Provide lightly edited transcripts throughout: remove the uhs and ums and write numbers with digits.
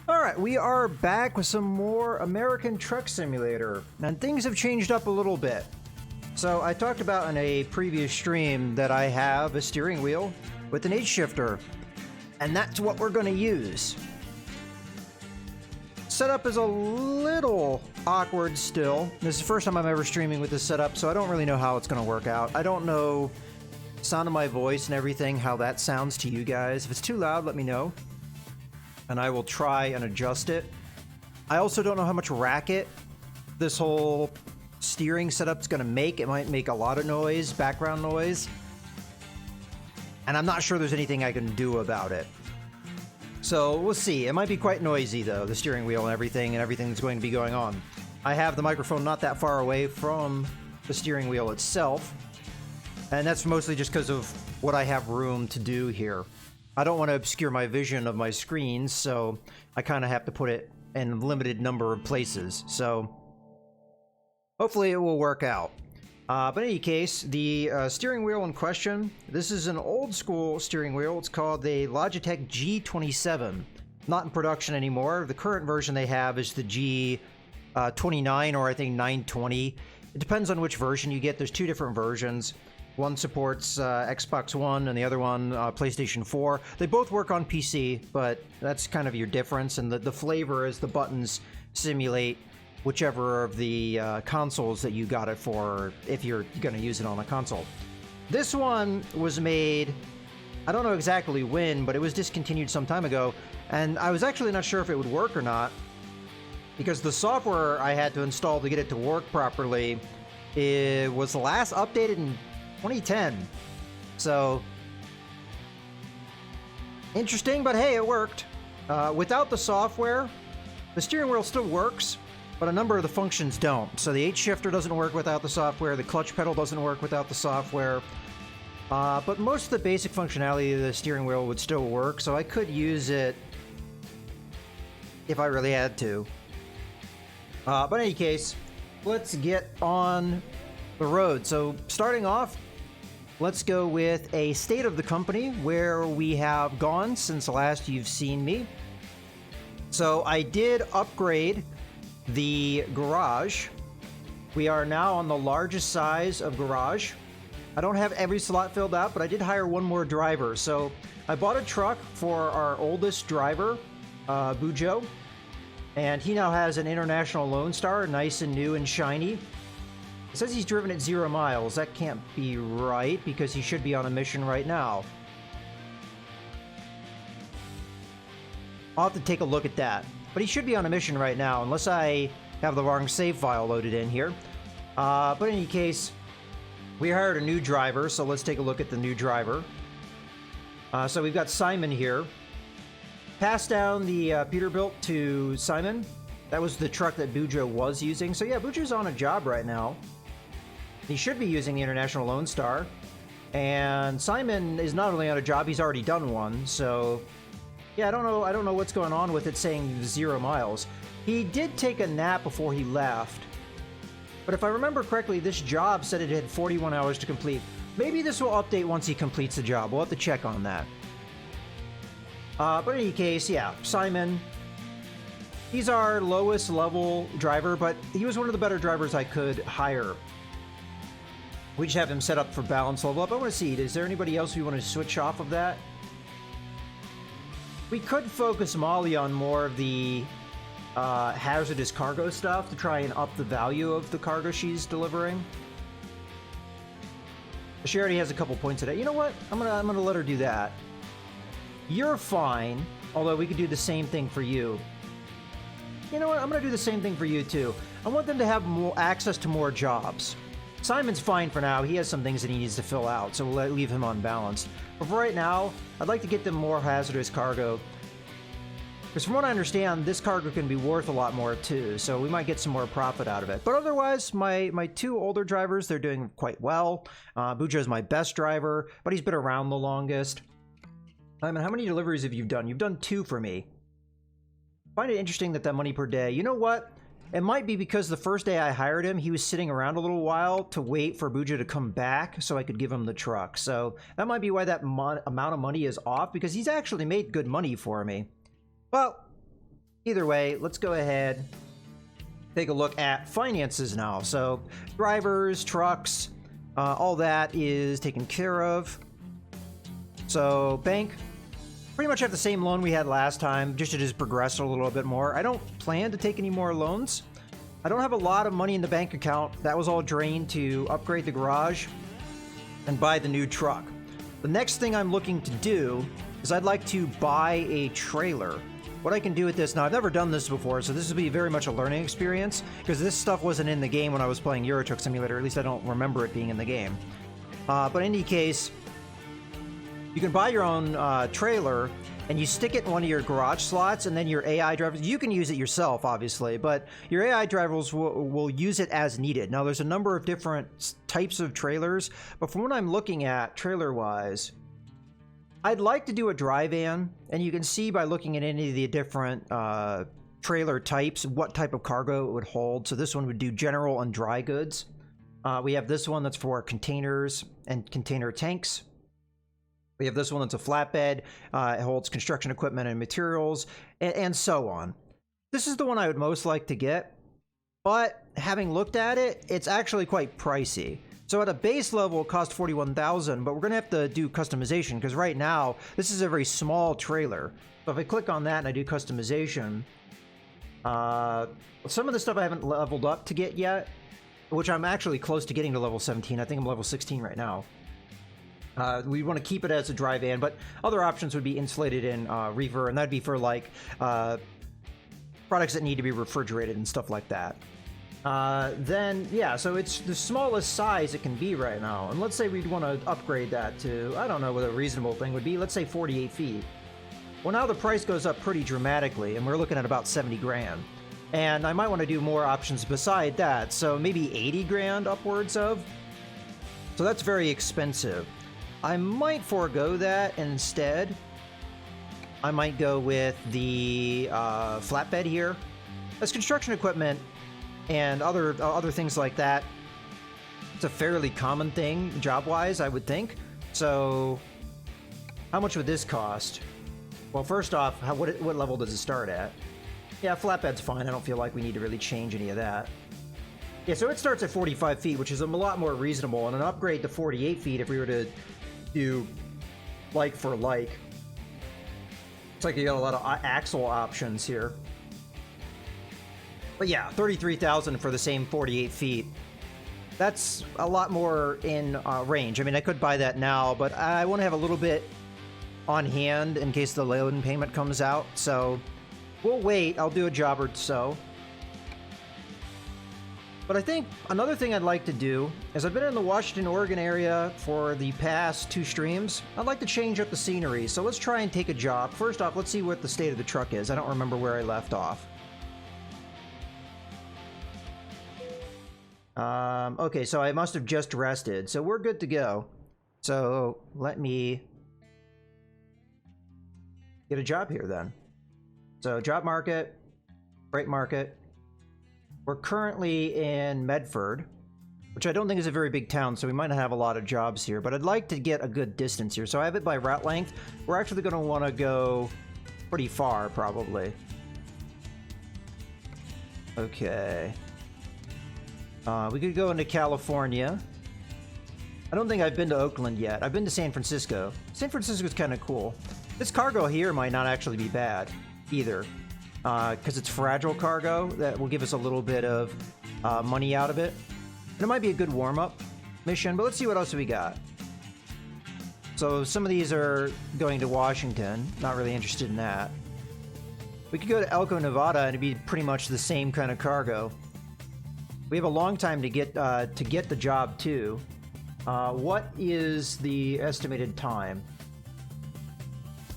Alright, we are back with some more American Truck Simulator, and things have changed up a little bit. So I talked about in a previous stream that I have a steering wheel with an H-shifter, and that's what we're going to use. Setup is a little awkward still. This is the first time I'm ever streaming with this setup, so I don't really know how it's going to work out. I don't know the sound of my voice and everything, how that sounds to you guys. If it's too loud, let me know, and I will try and adjust it. I also don't know how much racket this whole steering setup's going to make. It might make a lot of noise, background noise, and I'm not sure there's anything I can do about it. So we'll see. It might be quite noisy though, the steering wheel and everything that's going to be going on. I have the microphone not that far away from the steering wheel itself, and that's mostly just because of what I have room to do here. I don't want to obscure my vision of my screens, so I kind of have to put it in a limited number of places. So hopefully it will work out. But in any case, the steering wheel in question, this is an old school steering wheel. It's called the Logitech G27. Not in production anymore. The current version they have is the G29 or I think 920. It depends on which version you get. There's two different versions. One supports Xbox One and the other one PlayStation 4. They both work on PC, but that's kind of your difference. And the flavor is the buttons simulate whichever of the consoles that you got it for, if you're going to use it on a console. This one was made, I don't know exactly when, but it was discontinued some time ago, and I was actually not sure if it would work or not, because the software I had to install to get it to work properly, it was last updated in 2010. So, interesting, but hey, it worked. Without the software, the steering wheel still works, but a number of the functions don't. So the H-shifter doesn't work without the software, the clutch pedal doesn't work without the software, but most of the basic functionality of the steering wheel would still work, so I could use it if I really had to. But in any case, let's get on the road. So starting off, let's go with a state of the company where we have gone since last you've seen me. So I did upgrade the garage. We are now on the largest size of garage. I don't have every slot filled out, but I did hire one more driver. So I bought a truck for our oldest driver, Bujo, and he now has an International Lone Star, nice and new and shiny. It says he's driven at 0 miles. That can't be right because he should be on a mission right now. I'll have to take a look at that. But he should be on a mission right now, unless I have the wrong save file loaded in here. But in any case, we hired a new driver, so let's take a look at the new driver. So we've got Simon here. Passed down the Peterbilt to Simon. That was the truck that Bujo was using. So yeah, Bujo's on a job right now. He should be using the International Lone Star. And Simon is not only on a job, he's already done one, so yeah, I don't know what's going on with it saying 0 miles. He did take a nap before he left, but if I remember correctly, this job said it had 41 hours to complete. Maybe this will update once he completes the job. We'll have to check on that. But in any case, yeah, Simon, he's our lowest level driver, but he was one of the better drivers I could hire. We just have him set up for balance level up. I want to see, is there anybody else we want to switch off of that? We could focus Molly on more of the hazardous cargo stuff to try and up the value of the cargo she's delivering. She already has a couple points today. You know what? I'm gonna let her do that. You're fine, although we could do the same thing for you. You know what? I'm gonna do the same thing for you too. I want them to have more access to more jobs. Simon's fine for now. He has some things that he needs to fill out, so we'll leave him unbalanced. But for right now, I'd like to get them more hazardous cargo. Because from what I understand, this cargo can be worth a lot more too, so we might get some more profit out of it. But otherwise, my two older drivers, they're doing quite well. Bujo's my best driver, but he's been around the longest. Simon, how many deliveries have you done? You've done 2 for me. I find it interesting that money per day. You know what? It might be because the first day I hired him, he was sitting around a little while to wait for Bujo to come back so I could give him the truck. So that might be why that amount of money is off, because he's actually made good money for me. Well, Either way, let's go ahead, take a look at finances now. So drivers, trucks, all that is taken care of. So bank, pretty much have the same loan we had last time, just to just progress a little bit more. I don't plan to take any more loans. I don't have a lot of money in the bank account. That was all drained to upgrade the garage and buy the new truck. The next thing I'm looking to do is I'd like to buy a trailer. What I can do with this, now I've never done this before, so this will be very much a learning experience, because this stuff wasn't in the game when I was playing Euro Truck Simulator, at least I don't remember it being in the game. But in any case, you can buy your own trailer, and you stick it in one of your garage slots, and then your AI drivers, you can use it yourself, obviously, but your AI drivers will use it as needed. Now, there's a number of different types of trailers, but from what I'm looking at, trailer-wise, I'd like to do a dry van, and you can see by looking at any of the different trailer types what type of cargo it would hold. So this one would do general and dry goods. We have this one that's for containers and container tanks. We have this one that's a flatbed. It holds construction equipment and materials, and so on. This is the one I would most like to get, but having looked at it, it's actually quite pricey. So at a base level, it costs $41,000, but we're going to have to do customization, because right now, this is a very small trailer. So if I click on that and I do customization, some of the stuff I haven't leveled up to get yet, which I'm actually close to getting to level 17. I think I'm level 16 right now. We want to keep it as a dry van, but other options would be insulated in reefer, and that'd be for like products that need to be refrigerated and stuff like that. Then, yeah, so it's the smallest size it can be right now. And let's say we'd want to upgrade that to, I don't know what a reasonable thing would be, let's say 48 feet. Well, now the price goes up pretty dramatically, and we're looking at about 70 grand. And I might want to do more options beside that, so maybe 80 grand upwards of. So that's very expensive. I might forego that instead. I might go with the flatbed here. As construction equipment and other things like that, it's a fairly common thing job-wise, I would think. So how much would this cost? Well, first off, what level does it start at? Yeah, flatbed's fine. I don't feel like we need to really change any of that. Yeah, so it starts at 45 feet, which is a lot more reasonable, and an upgrade to 48 feet if we were to do like for like. It's like you got a lot of axle options here. But yeah, 33,000 for the same 48 feet. That's a lot more in range. I mean, I could buy that now, but I want to have a little bit on hand in case the loan payment comes out. So we'll wait. I'll do a job or so. But I think another thing I'd like to do is I've been in the Washington, Oregon area for the past 2 streams. I'd like to change up the scenery. So let's try and take a job. First off, let's see what the state of the truck is. I don't remember where I left off. Okay, so I must have just rested. So we're good to go. So let me get a job here then. So job market, freight market. We're currently in Medford, which I don't think is a very big town, so we might not have a lot of jobs here, but I'd like to get a good distance here. So I have it by route length. We're actually going to want to go pretty far, probably. Okay. We could go into California. I don't think I've been to Oakland yet. I've been to San Francisco. San Francisco's kind of cool. This cargo here might not actually be bad either, because it's fragile cargo that will give us a little bit of money out of it. And it might be a good warm-up mission, but let's see what else we got. So some of these are going to Washington. Not really interested in that. We could go to Elko, Nevada, and it'd be pretty much the same kind of cargo. We have a long time to get the job too. What is the estimated time?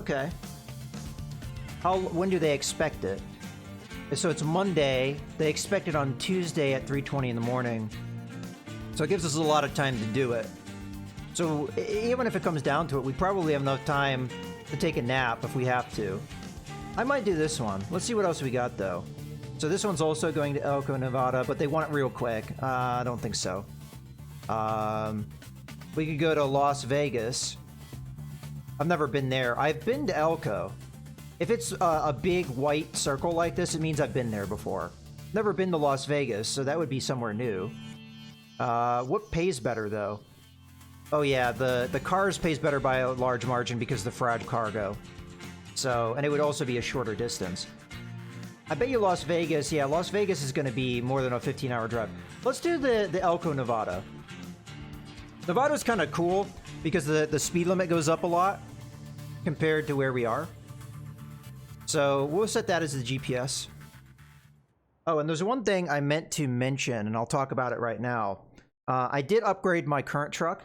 Okay. When do they expect it? So it's Monday. They expect it on Tuesday at 3:20 in the morning. So it gives us a lot of time to do it. So even if it comes down to it, we probably have enough time to take a nap if we have to. I might do this one. Let's see what else we got though. So this one's also going to Elko, Nevada, but they want it real quick. I don't think so. We could go to Las Vegas. I've never been there. I've been to Elko. If it's a big white circle like this, it means I've been there before. Never been to Las Vegas, so that would be somewhere new. What pays better, though? Oh yeah, the cars pays better by a large margin because of the frag cargo. So, and it would also be a shorter distance. I bet you Las Vegas, yeah, Las Vegas is going to be more than a 15-hour drive. Let's do the Elko, Nevada. Nevada's kind of cool because the speed limit goes up a lot compared to where we are. So we'll set that as the GPS. Oh, and there's one thing I meant to mention, and I'll talk about it right now. I did upgrade my current truck.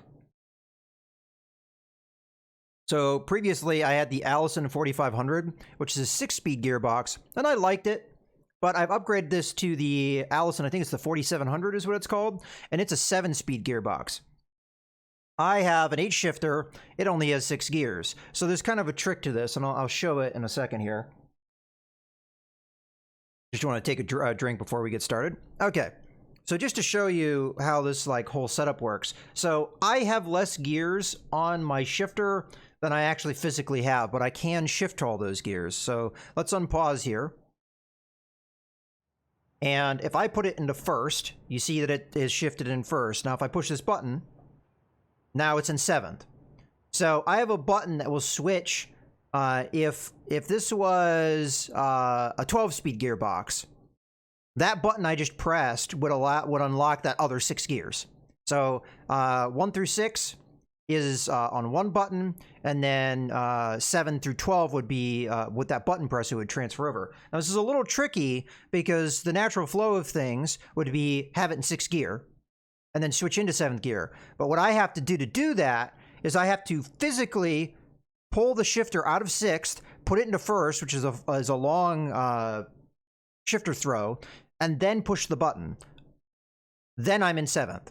So previously I had the Allison 4500, which is a 6-speed gearbox, and I liked it. But I've upgraded this to the Allison, I think it's the 4700 is what it's called, and it's a 7-speed gearbox. I have an 8-shifter, it only has 6 gears. So there's kind of a trick to this, and I'll show it in a second here. Just want to take a drink before we get started. Okay, so just to show you how this whole setup works. So I have less gears on my shifter than I actually physically have, but I can shift all those gears. So let's unpause here. And if I put it into first, you see that it is shifted in first. Now if I push this button, now it's in 7th. So I have a button that will switch if this was a 12-speed gearbox. That button I just pressed would unlock that other 6 gears. So 1 through 6 is on one button, and then 7 through 12 would be with that button press, it would transfer over. Now this is a little tricky because the natural flow of things would be have it in 6th gear and then switch into 7th gear. But what I have to do that is I have to physically pull the shifter out of 6th, put it into 1st, which is a long shifter throw, and then push the button. Then I'm in 7th.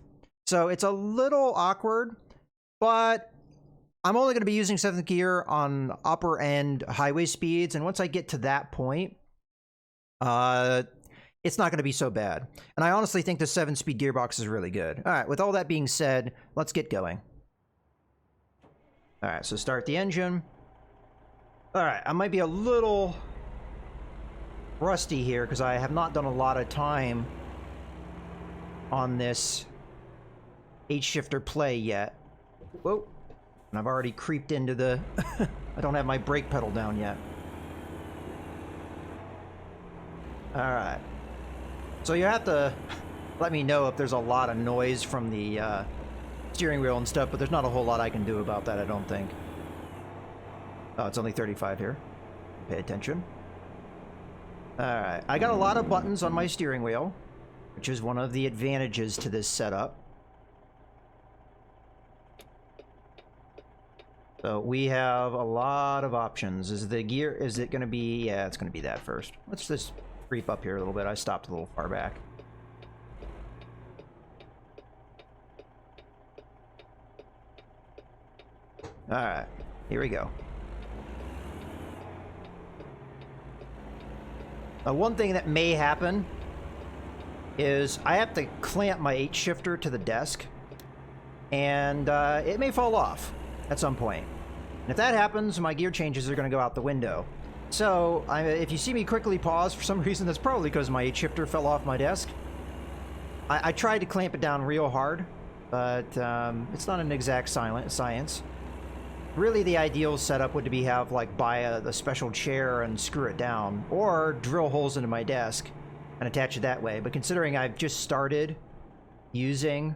So it's a little awkward, but I'm only going to be using 7th gear on upper end highway speeds, and once I get to that point, it's not going to be so bad. And I honestly think the 7-speed gearbox is really good. All right, with all that being said, let's get going. All right, so start the engine. All right, I might be a little rusty here because I have not done a lot of time on this 8-shifter play yet. Whoa, and I've already creeped into the... I don't have my brake pedal down yet. All right. So you have to let me know if there's a lot of noise from the steering wheel and stuff, but there's not a whole lot I can do about that, I don't think. Oh, it's only 35 here. Pay attention. Alright, I got a lot of buttons on my steering wheel, which is one of the advantages to this setup. So we have a lot of options. Is the gear, is it going to be, yeah, it's going to be that first. Let's just creep up here a little bit. I stopped a little far back. Alright, here we go. One thing that may happen is I have to clamp my 8-shifter to the desk, and it may fall off at some point. And if that happens, my gear changes are going to go out the window. So, if you see me quickly pause for some reason, that's probably because my 8-shifter fell off my desk. I tried to clamp it down real hard, but it's not an exact science. Really, the ideal setup would be have, buy a special chair and screw it down, or drill holes into my desk and attach it that way. But considering I've just started using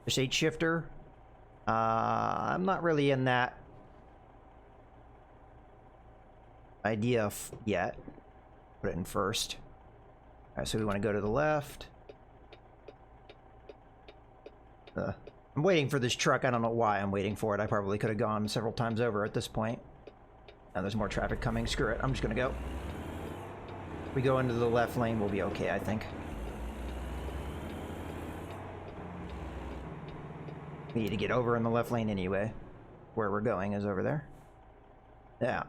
this 8-shifter, I'm not really in that idea yet. Put it in first. Alright, so we want to go to the left. I'm waiting for this truck. I don't know why I'm waiting for it. I probably could have gone several times over at this point. Now there's more traffic coming. Screw it. I'm just gonna go. If we go into the left lane, we'll be okay, I think. We need to get over in the left lane anyway. Where we're going is over there. Yeah.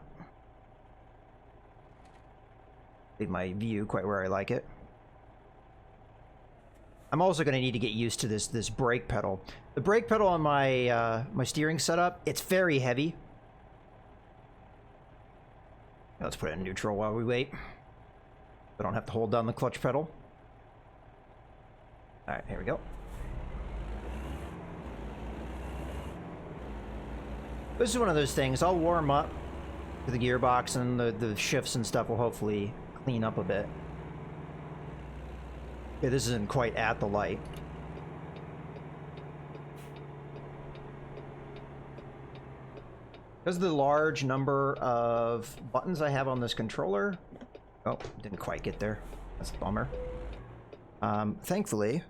Leave my view quite where I like it. I'm also going to need to get used to this brake pedal. The brake pedal on my my steering setup, it's very heavy. Let's put it in neutral while we wait. I don't have to hold down the clutch pedal. Alright, here we go. This is one of those things. I'll warm up to the gearbox, and the shifts and stuff will hopefully clean up a bit. Okay, this isn't quite at the light. Because of the large number of buttons I have on this controller... Oh, didn't quite get there. That's a bummer. Thankfully,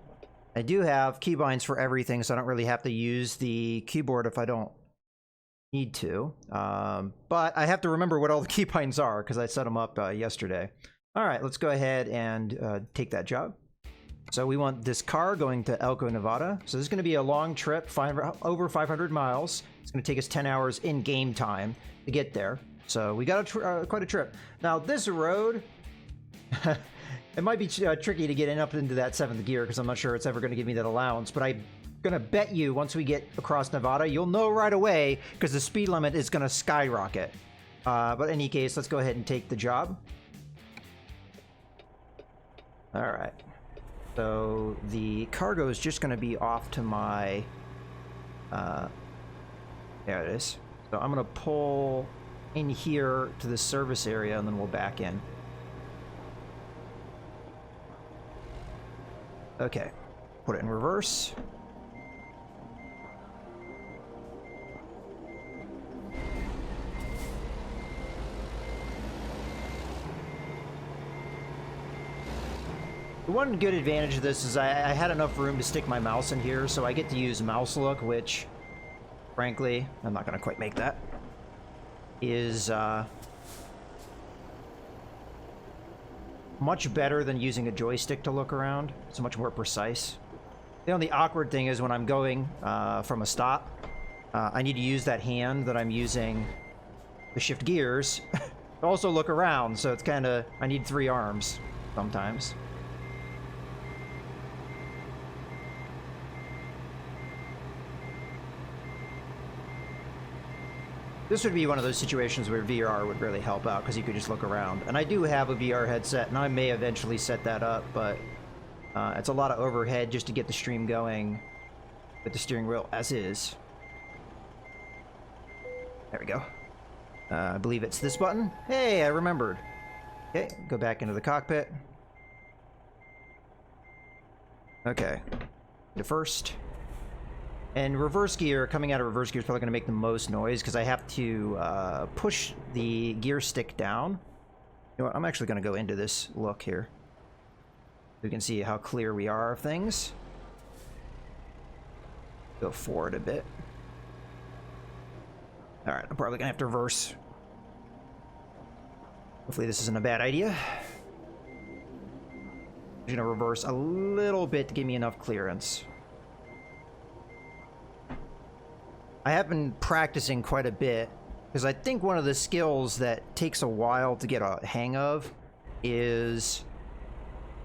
I do have keybinds for everything, so I don't really have to use the keyboard if I don't need to. But I have to remember what all the keybinds are, because I set them up yesterday. Alright, let's go ahead and take that job. So we want this car going to Elko, Nevada. So this is going to be a long trip, over 500 miles. It's going to take us 10 hours in game time to get there. So we got quite a trip. Now this road, it might be tricky to get up into that 7th gear because I'm not sure it's ever going to give me that allowance. But I'm going to bet you once we get across Nevada, you'll know right away because the speed limit is going to skyrocket. But in any case, let's go ahead and take the job. All right. So the cargo is just going to be off to my... there it is. So I'm going to pull in here to the service area, and then we'll back in. Okay. Put it in reverse. The one good advantage of this is I had enough room to stick my mouse in here, so I get to use mouse look, which, frankly, I'm not going to quite make that, is much better than using a joystick to look around. It's much more precise. The only awkward thing is when I'm going from a stop, I need to use that hand that I'm using to shift gears to also look around, so it's kind of, I need 3 arms sometimes. This would be one of those situations where VR would really help out because you could just look around. And I do have a VR headset, and I may eventually set that up, but it's a lot of overhead just to get the stream going with the steering wheel as is. There we go. I believe it's this button. Hey, I remembered. Okay, go back into the cockpit. Okay. The first. And reverse gear, coming out of reverse gear is probably going to make the most noise because I have to push the gear stick down. You know what? I'm actually going to go into this look here. We can see how clear we are of things. Go forward a bit. Alright, I'm probably going to have to reverse. Hopefully this isn't a bad idea. I'm going to reverse a little bit to give me enough clearance. I have been practicing quite a bit, because I think one of the skills that takes a while to get a hang of is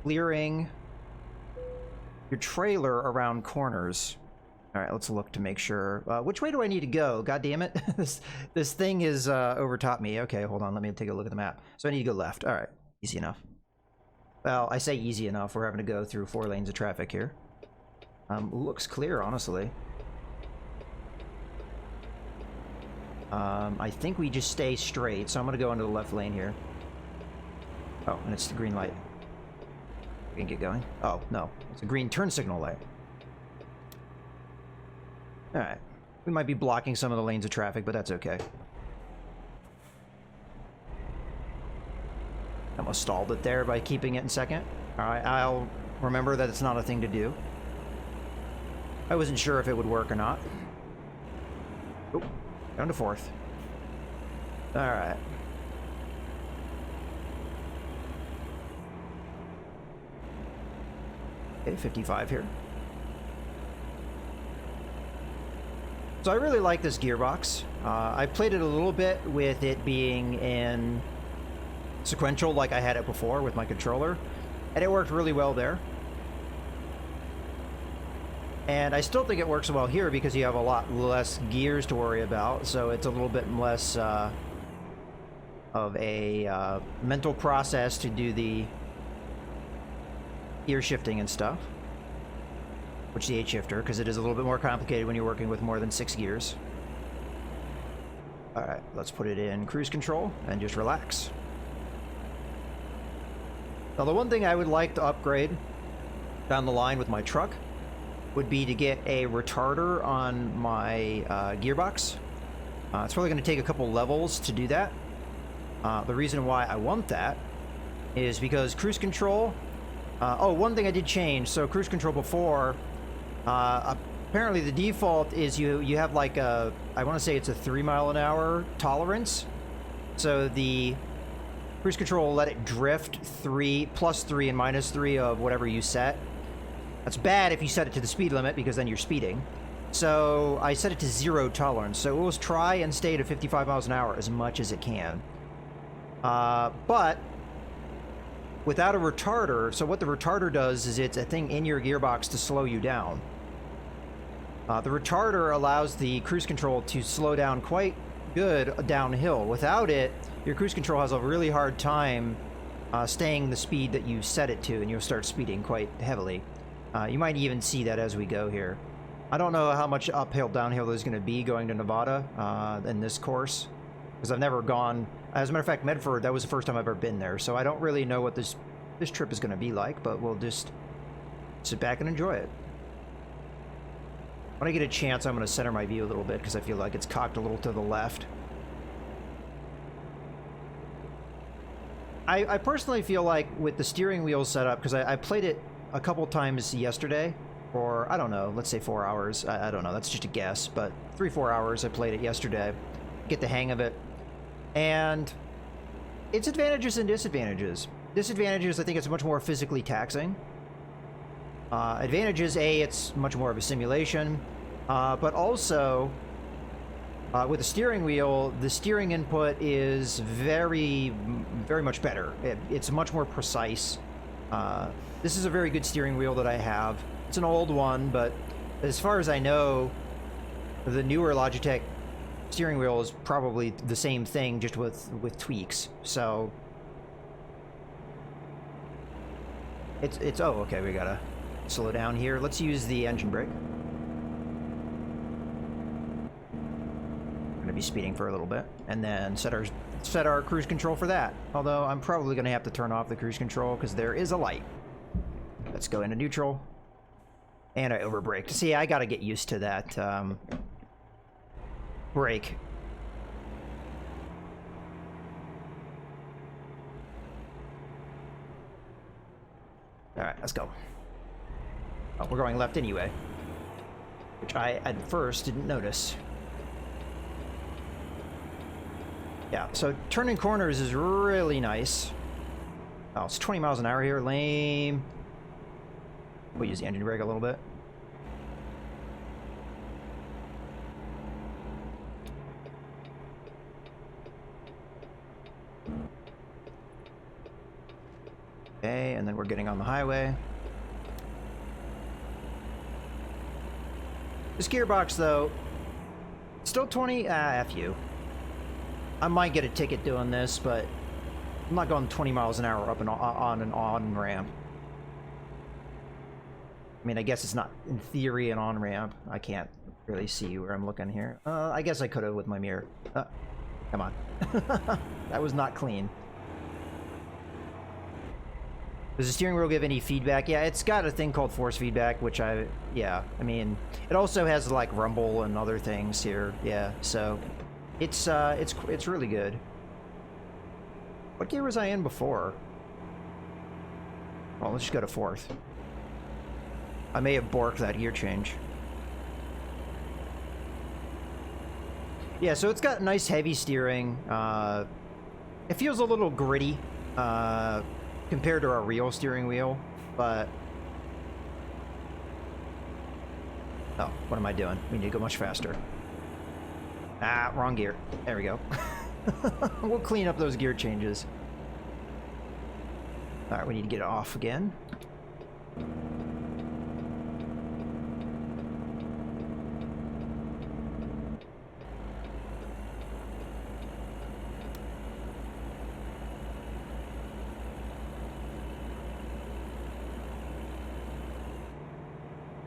clearing your trailer around corners. Alright, let's look to make sure. Which way do I need to go? God damn it. this thing is overtop me. Okay, hold on, let me take a look at the map. So I need to go left. Alright, easy enough. Well, I say easy enough. We're having to go through 4 lanes of traffic here. Looks clear, honestly. I think we just stay straight, so I'm gonna go into the left lane here. Oh, and it's the green light. We can get going. Oh, no. It's a green turn signal light. Alright. We might be blocking some of the lanes of traffic, but that's okay. Almost stalled it there by keeping it in second. Alright, I'll remember that it's not a thing to do. I wasn't sure if it would work or not. Oh. Down to 4th. Alright. Okay, 55 here. So I really like this gearbox. I played it a little bit with it being in sequential like I had it before with my controller, and it worked really well there. And I still think it works well here because you have a lot less gears to worry about, so it's a little bit less of a mental process to do the gear shifting and stuff, which is the H shifter, because it is a little bit more complicated when you're working with more than 6 gears. Alright, let's put it in cruise control and just relax. Now, the one thing I would like to upgrade down the line with my truck would be to get a retarder on my gearbox. It's probably going to take a couple levels to do that. The reason why I want that is because cruise control... oh, one thing I did change. So cruise control before, apparently the default is you have like a, I want to say it's a 3 mile an hour tolerance. So the cruise control will let it drift 3, +3 and -3 of whatever you set. That's bad if you set it to the speed limit, because then you're speeding. So I set it to 0 tolerance. So it will try and stay to 55 miles an hour as much as it can. But without a retarder, so what the retarder does is it's a thing in your gearbox to slow you down. The retarder allows the cruise control to slow down quite good downhill. Without it, your cruise control has a really hard time staying the speed that you set it to, and you'll start speeding quite heavily. You might even see that as we go here. I don't know how much uphill, downhill there's going to be going to Nevada in this course, because I've never gone. As a matter of fact, Medford, that was the first time I've ever been there, so I don't really know what this trip is going to be like, but we'll just sit back and enjoy it. When I get a chance, I'm going to center my view a little bit, because I feel like it's cocked a little to the left. I personally feel like with the steering wheel setup, because I played it a couple times yesterday, for, I don't know, let's say 4 hours. I don't know, that's just a guess, but 3-4 hours I played it yesterday. Get the hang of it. And its advantages and disadvantages. Disadvantages, I think it's much more physically taxing. Advantages, it's much more of a simulation. But also, with the steering wheel, the steering input is very, very much better. It's much more precise. This is a very good steering wheel that I have. It's an old one, but as far as I know, the newer Logitech steering wheel is probably the same thing, just with tweaks. So it's oh, okay, we gotta slow down here. Let's use the engine brake. We're gonna be speeding for a little bit, and then set our cruise control for that. Although I'm probably gonna have to turn off the cruise control because there is a light. Let's go into neutral. And I overbraked. See, I gotta get used to that brake. Alright, let's go. Oh, we're going left anyway, which I at first didn't notice. Yeah, so turning corners is really nice. Oh, it's 20 miles an hour here. Lame. We'll use the engine brake a little bit. Okay, and then we're getting on the highway. This gearbox, though, still 20. F you. I might get a ticket doing this, but I'm not going 20 miles an hour up and on an on-ramp. I mean, I guess it's not, in theory, an on-ramp. I can't really see where I'm looking here. I guess I could have with my mirror. Come on. That was not clean. Does the steering wheel give any feedback? Yeah, it's got a thing called force feedback, which yeah, I mean, it also has like rumble and other things here. Yeah, so it's really good. What gear was I in before? Well, let's just go to 4th. I may have borked that gear change. Yeah, so it's got nice heavy steering. It feels a little gritty compared to our real steering wheel, but... Oh, what am I doing? We need to go much faster. Ah, wrong gear. There we go. We'll clean up those gear changes. Alright, we need to get it off again.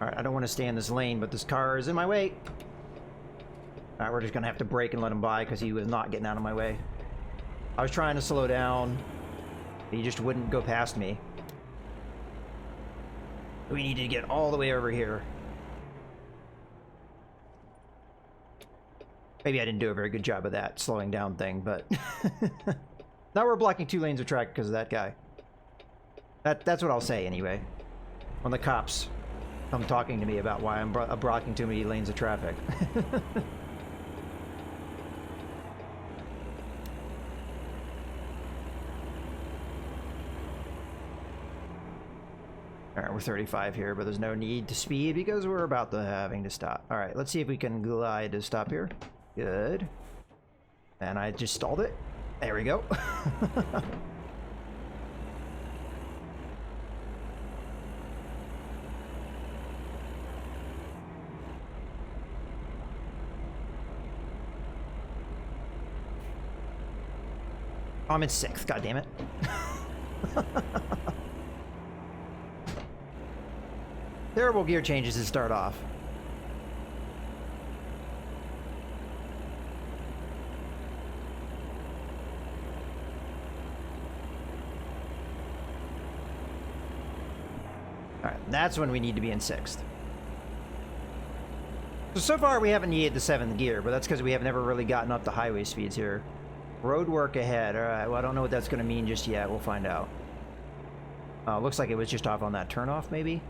Alright, I don't want to stay in this lane, but this car is in my way. Alright, we're just gonna have to brake and let him by because he was not getting out of my way. I was trying to slow down. He just wouldn't go past me. We need to get all the way over here. Maybe I didn't do a very good job of that slowing down thing, but... Now we're blocking 2 lanes of track because of that guy. That's what I'll say anyway. When the cops come talking to me about why I'm blocking too many lanes of traffic. Alright, we're 35 here, but there's no need to speed because we're about to having to stop. Alright, let's see if we can glide to stop here. Good. And I just stalled it. There we go. I'm in 6th, god damn it. Terrible gear changes to start off. Alright, that's when we need to be in 6th. So far we haven't needed the 7th gear, but that's because we have never really gotten up to highway speeds here. Road work ahead. Alright, well I don't know what that's going to mean just yet. We'll find out. Looks like it was just off on that turnoff, maybe?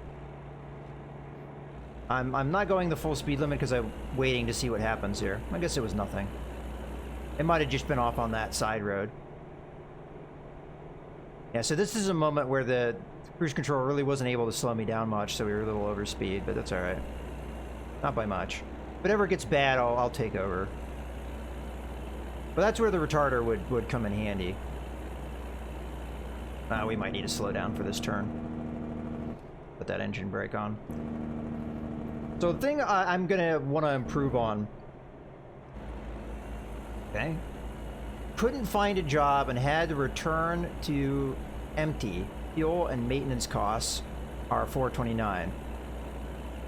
I'm not going the full speed limit because I'm waiting to see what happens here. I guess it was nothing. It might have just been off on that side road. Yeah, so this is a moment where the cruise control really wasn't able to slow me down much, so we were a little over speed, but that's alright. Not by much. If it ever gets bad, I'll take over. But that's where the retarder would come in handy. We might need to slow down for this turn. Put that engine brake on. So the thing I'm gonna want to improve on. Okay. Couldn't find a job and had to return to empty. Fuel and maintenance costs are $429.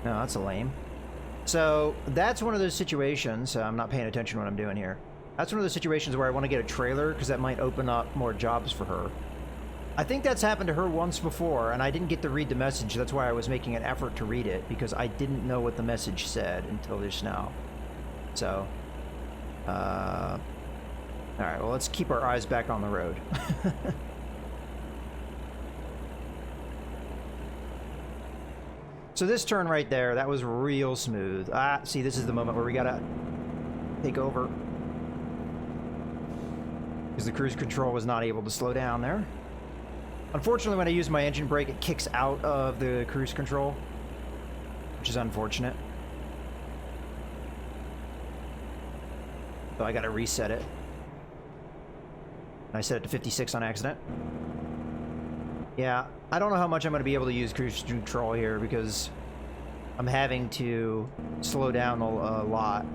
No, that's a lame. So that's one of those situations. I'm not paying attention to what I'm doing here. That's one of those situations where I want to get a trailer because that might open up more jobs for her. I think that's happened to her once before, and I didn't get to read the message. That's why I was making an effort to read it, because I didn't know what the message said until just now. So, alright, well, let's keep our eyes back on the road. So this turn right there, that was real smooth. See, this is the moment where we gotta take over. Because the cruise control was not able to slow down there. Unfortunately, when I use my engine brake, it kicks out of the cruise control, which is unfortunate. So I gotta reset it. I set it to 56 on accident. Yeah, I don't know how much I'm gonna be able to use cruise control here because I'm having to slow down a lot.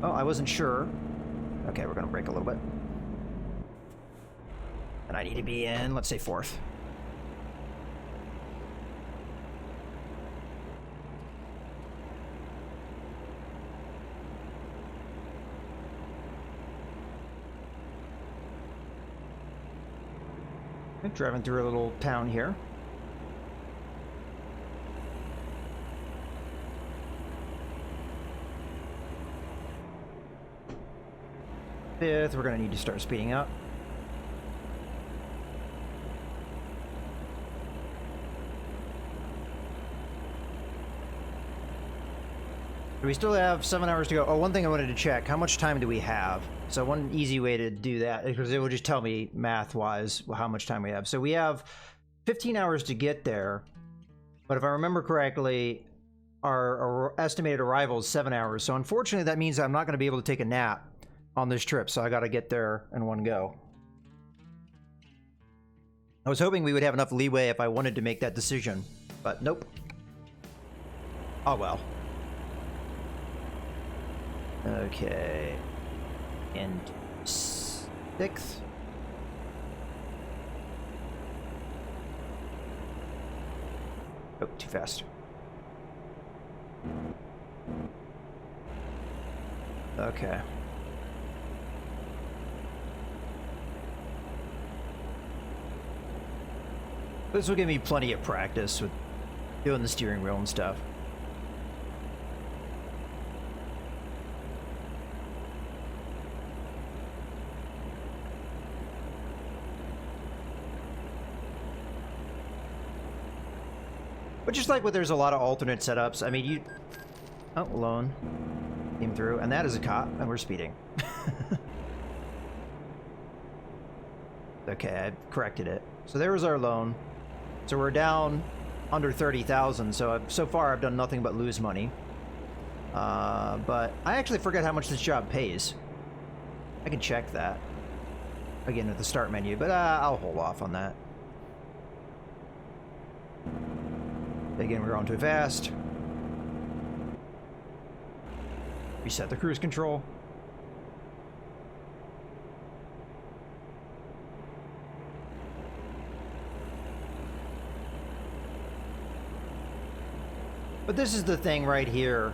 Oh, I wasn't sure. Okay, we're gonna brake a little bit. And I need to be in, let's say, 4th. I'm driving through a little town here. Fifth, we're gonna need to start speeding up. We still have 7 hours to go. Oh, one thing I wanted to check. How much time do we have? So one easy way to do that, because it will just tell me math-wise how much time we have. So we have 15 hours to get there. But if I remember correctly, our estimated arrival is 7 hours. So unfortunately, that means I'm not going to be able to take a nap on this trip. So I got to get there in one go. I was hoping we would have enough leeway if I wanted to make that decision. But nope. Oh, well. Okay, and 6th. Oh, too fast. Okay. This will give me plenty of practice with doing the steering wheel and stuff. But just like there's a lot of alternate setups, I mean, you... Oh, loan. Came through, and that is a cop, and we're speeding. Okay, I corrected it. So there was our loan. So we're down under 30,000, so far I've done nothing but lose money. But I actually forget how much this job pays. I can check that. Again, at the start menu, but I'll hold off on that. Again, we're going too fast. Reset the cruise control. But this is the thing right here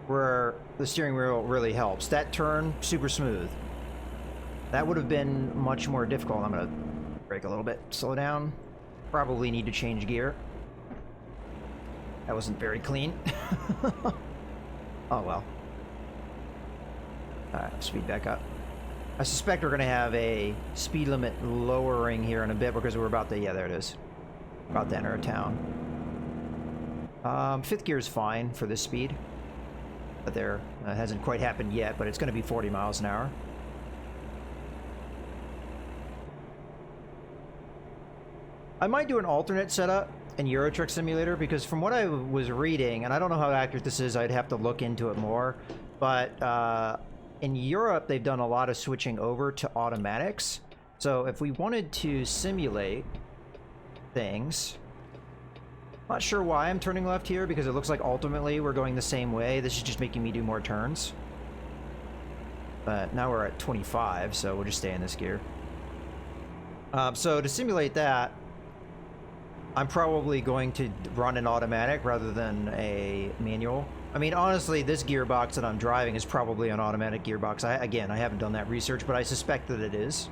where the steering wheel really helps. That turn, super smooth. That would have been much more difficult. I'm gonna brake a little bit, slow down. Probably need to change gear. That wasn't very clean. Oh well. Alright, speed back up. I suspect we're gonna have a speed limit lowering here in a bit because we're about to, yeah, there it is. About to enter a town. Fifth gear is fine for this speed. But there, it hasn't quite happened yet, but it's gonna be 40 miles an hour. I might do an alternate setup in Euro Truck Simulator, because from what I was reading, and I don't know how accurate this is, I'd have to look into it more, but in Europe they've done a lot of switching over to automatics. So if we wanted to simulate things, not sure why I'm turning left here, because it looks like ultimately we're going the same way. This is just making me do more turns. But now we're at 25, so we'll just stay in this gear. So to simulate that, I'm probably going to run an automatic rather than a manual. I mean, honestly, this gearbox that I'm driving is probably an automatic gearbox. Again, I haven't done that research, but I suspect that it is.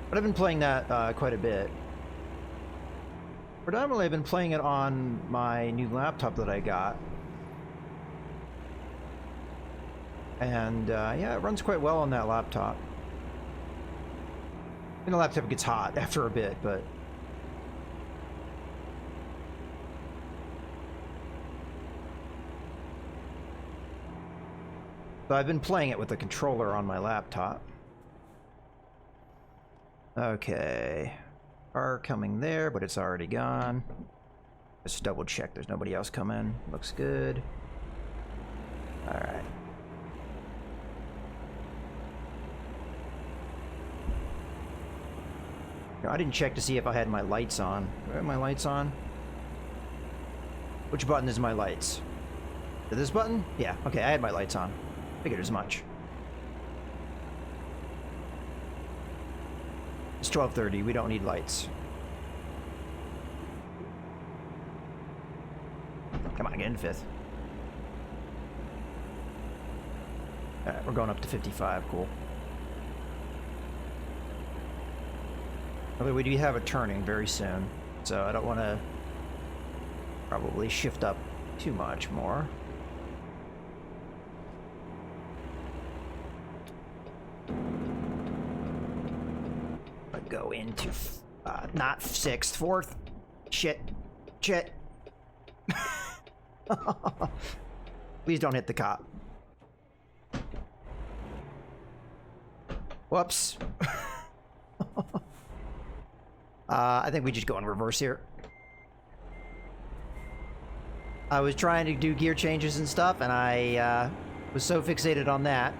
But I've been playing that quite a bit. Predominantly, I've been playing it on my new laptop that I got. And, yeah, it runs quite well on that laptop. I mean, the laptop gets hot after a bit, but... So I've been playing it with the controller on my laptop. Okay. Car coming there, but it's already gone. Just double check there's nobody else coming. Looks good. Alright. I didn't check to see if I had my lights on. Are my lights on? Which button is my lights? Is this button? Yeah, okay, I had my lights on. Figured as much. It's 12:30, we don't need lights. Come on, get in fifth. Alright, we're going up to 55, cool. Although we do have a turning very soon, so I don't want to probably shift up too much more. Go into not sixth, fourth. Shit. Please don't hit the cop. Whoops. I think we just go in reverse here. I was trying to do gear changes and stuff, and I was so fixated on that,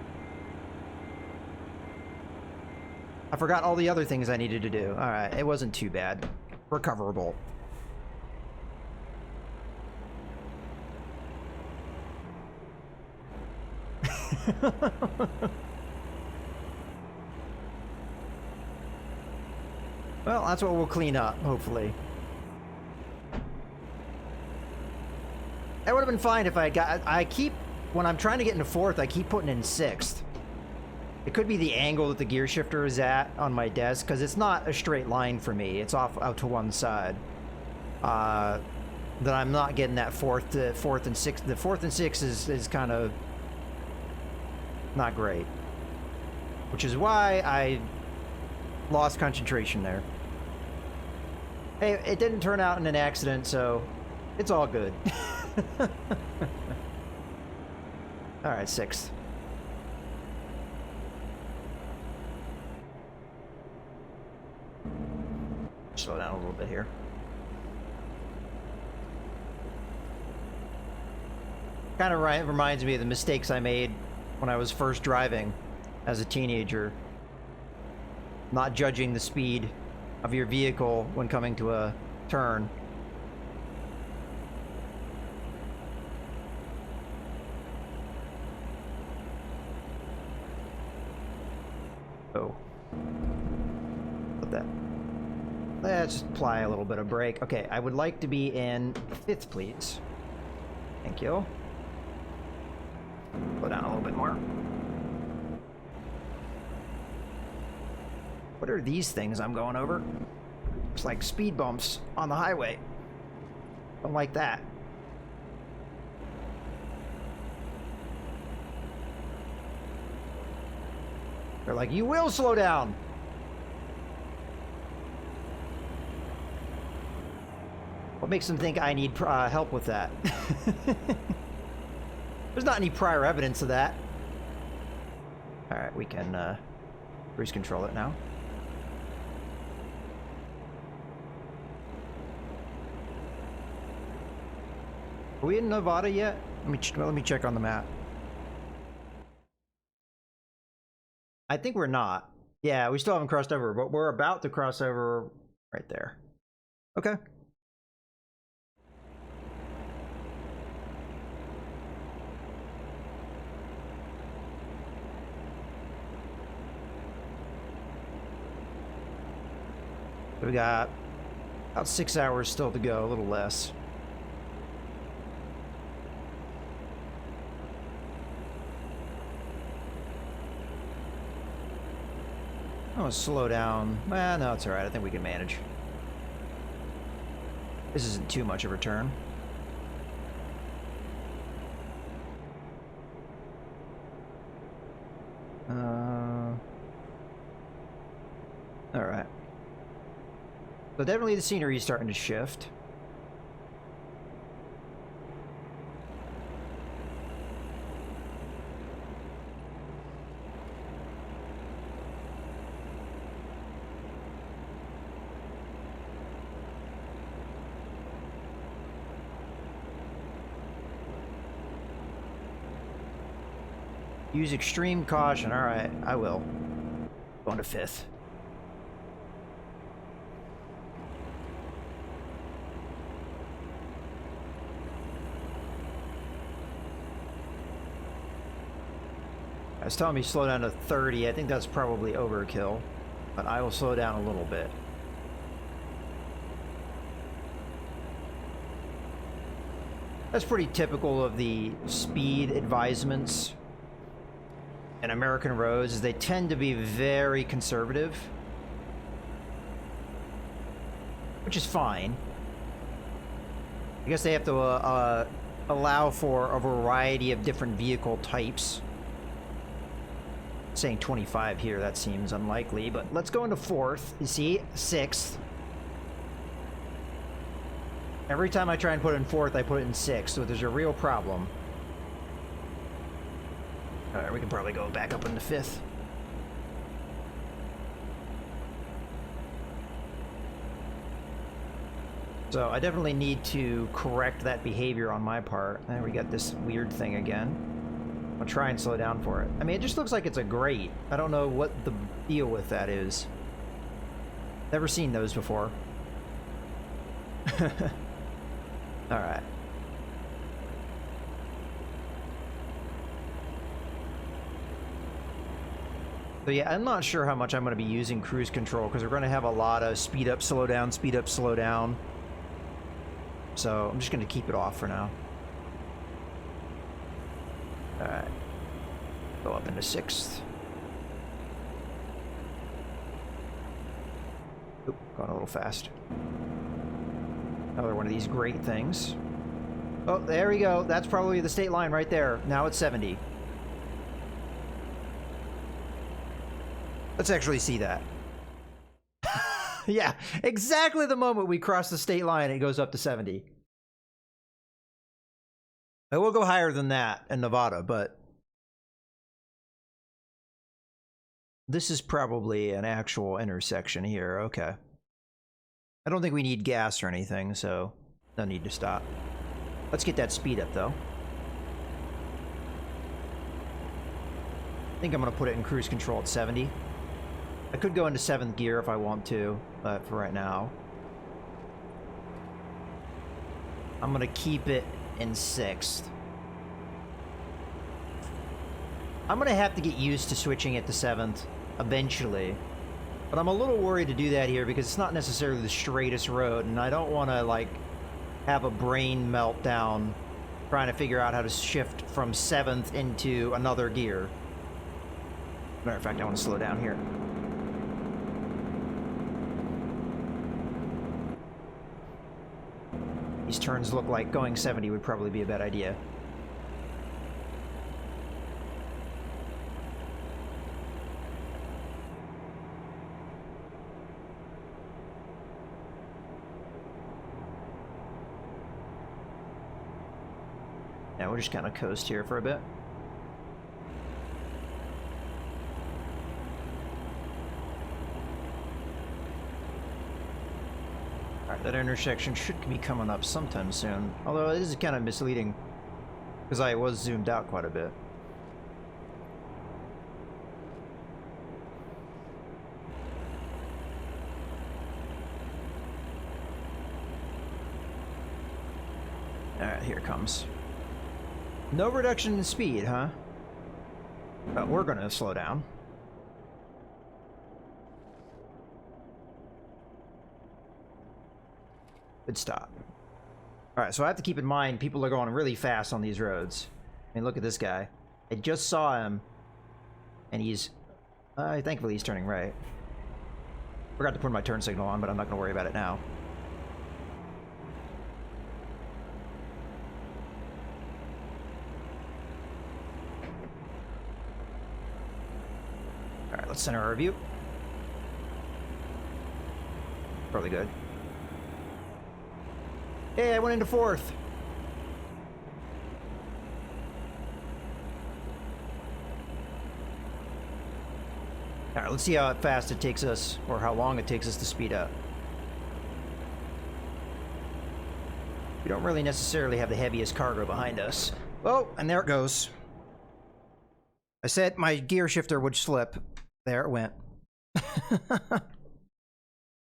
I forgot all the other things I needed to do. Alright, it wasn't too bad. Recoverable. Well, that's what we'll clean up, hopefully. That would have been fine if I got... when I'm trying to get into 4th, I keep putting in 6th. It could be the angle that the gear shifter is at on my desk, because it's not a straight line for me. It's off out to one side. That I'm not getting that 4th and 6th. The 4th and 6th is kind of not great. Which is why I lost concentration there. Hey, it didn't turn out in an accident, so it's all good. Alright, 6th. Slow down a little bit here. Kind of reminds me of the mistakes I made when I was first driving as a teenager. Not judging the speed of your vehicle when coming to a turn. Oh. Put that. Let's apply a little bit of brake. Okay, I would like to be in 5th, please. Thank you. Go down a little bit more. What are these things I'm going over? It's like speed bumps on the highway. Don't like that. They're like, you will slow down. What makes them think I need help with that? There's not any prior evidence of that. Alright, we can cruise control it now. Are we in Nevada yet? Let me check on the map. I think we're not. Yeah, we still haven't crossed over, but we're about to cross over right there. Okay. We got about 6 hours still to go, a little less. I'm gonna slow down. Well, no, it's alright. I think we can manage. This isn't too much of a turn. Alright. So definitely the scenery is starting to shift. Use extreme caution. Alright, I will. Going to 5th. I was telling me slow down to 30. I think that's probably overkill, but I will slow down a little bit. That's pretty typical of the speed advisements in American roads, is they tend to be very conservative, which is fine. I guess they have to allow for a variety of different vehicle types. Saying 25 here, that seems unlikely, but let's go into 4th. You see, 6th. Every time I try and put it in 4th, I put it in 6th, so there's a real problem. Alright, we can probably go back up into 5th. So I definitely need to correct that behavior on my part. And we got this weird thing again. I'll try and slow down for it. I mean, it just looks like it's a grate. I don't know what the deal with that is. Never seen those before. Alright. So yeah, I'm not sure how much I'm going to be using cruise control because we're going to have a lot of speed up, slow down, speed up, slow down. So I'm just going to keep it off for now. Alright. Go up into 6th. Oop, going a little fast. Another one of these great things. Oh, there we go. That's probably the state line right there. Now it's 70. Let's actually see that. Yeah, exactly the moment we cross the state line, it goes up to 70. It will go higher than that in Nevada, but this is probably an actual intersection here. Okay. I don't think we need gas or anything, so no need to stop. Let's get that speed up, though. I think I'm going to put it in cruise control at 70. I could go into 7th gear if I want to, but for right now, I'm going to keep it in 6th. I'm going to have to get used to switching it to 7th eventually, but I'm a little worried to do that here because it's not necessarily the straightest road, and I don't want to, like, have a brain meltdown trying to figure out how to shift from 7th into another gear. Matter of fact, I want to slow down here. These turns look like going 70 would probably be a bad idea. Now we'll just kind of coast here for a bit. That intersection should be coming up sometime soon. Although it is kind of misleading because I was zoomed out quite a bit. Alright, here it comes. No reduction in speed, huh? But we're gonna slow down. Good stop. Alright, so I have to keep in mind people are going really fast on these roads. I mean, look at this guy. I just saw him, and he's... thankfully he's turning right. Forgot to put my turn signal on, but I'm not going to worry about it now. Alright, let's center our view. Probably good. Hey, I went into 4th. Alright, let's see how fast it takes us, or how long it takes us to speed up. We don't really necessarily have the heaviest cargo behind us. Oh, and there it goes. I said my gear shifter would slip. There it went.